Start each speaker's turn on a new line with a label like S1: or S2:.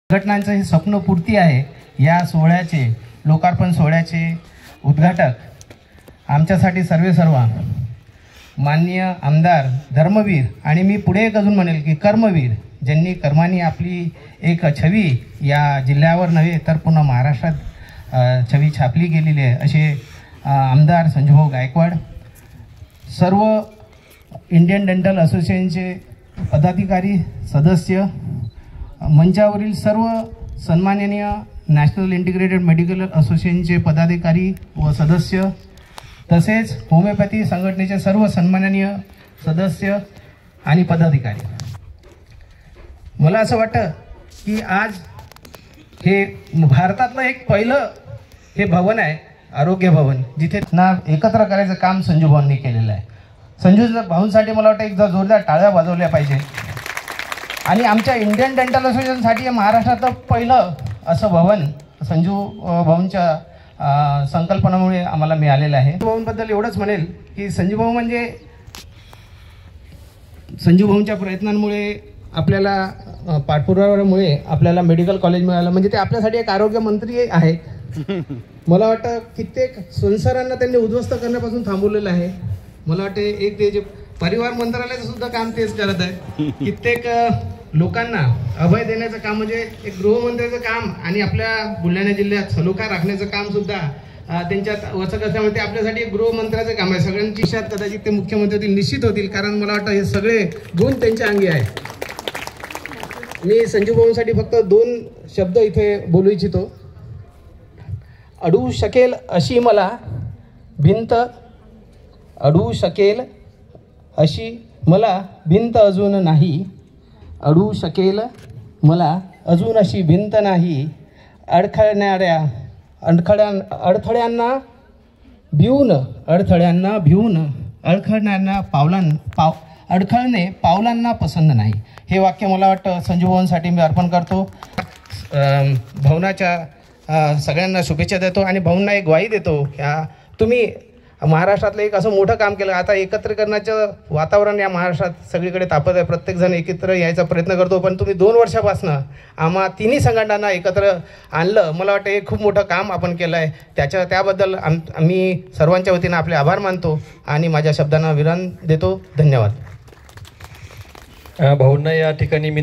S1: संघटनांचं हे स्वप्न पूर्ती आहे। या सोहळ्याचे लोकार्पण सोहळ्याचे उद्घाटक आमच्यासाठी सर्वेसर्वा माननीय आमदार धर्मवीर आणि मी पुढे एक अजून म्हणेल की कर्मवीर, ज्यांनी कर्माने आपली एक छवी या जिल्ह्यावर नव्हे तर पूर्ण महाराष्ट्रात छवी छापली गेलेली आहे, असे आमदार संजूभाऊ गायकवाड, सर्व इंडियन डेंटल असोसिएशनचे पदाधिकारी सदस्य, मंचावरील सर्व सन्माननीय नॅशनल इंटिग्रेटेड मेडिकल असोसिएशनचे पदाधिकारी व सदस्य, तसेच होमिओपॅथी संघटनेचे सर्व सन्माननीय सदस्य आणि पदाधिकारी, मला असं वाटतं की आज हे भारतातलं एक पहिलं हे भवन आहे आरोग्य भवन, जिथे ना एकत्र करायचं काम संजू भाऊंनी केलेलं आहे। संजू भाऊंसाठी मला वाटतं एकदा जोरदार टाळ्या वाजवल्या पाहिजे। आणि आमच्या इंडियन डेंटल असोसिएशनसाठी महाराष्ट्रातलं पहिलं असं भवन संजू भाऊंच्या संकल्पनामुळे आम्हाला मिळालेलं आहे। संजू भाऊंबद्दल एवढंच म्हणेल की संजू भाऊ म्हणजे संजू भाऊंच्या प्रयत्नांमुळे आपल्याला पाठपुराव्यामुळे आपल्याला मेडिकल कॉलेज मिळालं, म्हणजे ते आपल्यासाठी एक आरोग्य मंत्री आहेत। मला वाटतं कित्येक संसारांना त्यांनी उद्ध्वस्त करण्यापासून थांबवलेलं आहे। मला वाटते एक ते जे परिवार मंत्रालयाचं सुद्धा काम तेच करत आहे। कित्येक लोकांना अभय देण्याचं काम म्हणजे एक गृहमंत्र्याचं काम आणि आपल्या बुलढाणा जिल्ह्यात सलोखा राखण्याचं काम सुद्धा त्यांच्यात वचक असल्यामुळे ते आपल्यासाठी एक गृहमंत्र्याचं काम आहे। सगळ्यांची इच्छा कदाचित ते मुख्यमंत्री होतील, निश्चित होतील, कारण मला वाटतं हे सगळे गुण त्यांच्या अंगी आहेत। मी संजू भाऊंसाठी फक्त 2 शब्द इथे बोलू इच्छितो। अडू शकेल अशी मला भिंत, अडू शकेल अशी मला भिंत अजून नाही, अडू शकेल मला अजून अशी भिंत नाही, अडथळ्यांना भिवून अडखळणे पावलांना पसंत नाही, हे वाक्य मला वाटतं संजू भाऊंसाठी मी अर्पण करतो। भाऊनाच्या सगळ्यांना शुभेच्छा देतो आणि भाऊंना एक ग्वाही देतो, तुम्ही महाराष्ट्रातलं एक असं मोठं काम केलं। आता एकत्रीकरणाचं वातावरण या महाराष्ट्रात सगळीकडे तापत आहे, प्रत्येकजण एकत्र यायचा प्रयत्न करतो, पण तुम्ही 2 वर्षापासून आम्हा तिन्ही संघटनांना एकत्र आणलं। मला वाटतं हे खूप मोठं काम आपण केलं आहे, त्याबद्दल आम्ही सर्वांच्या वतीनं आपले आभार मानतो आणि माझ्या शब्दांना विराम देतो। धन्यवाद।
S2: भाऊंना या ठिकाणी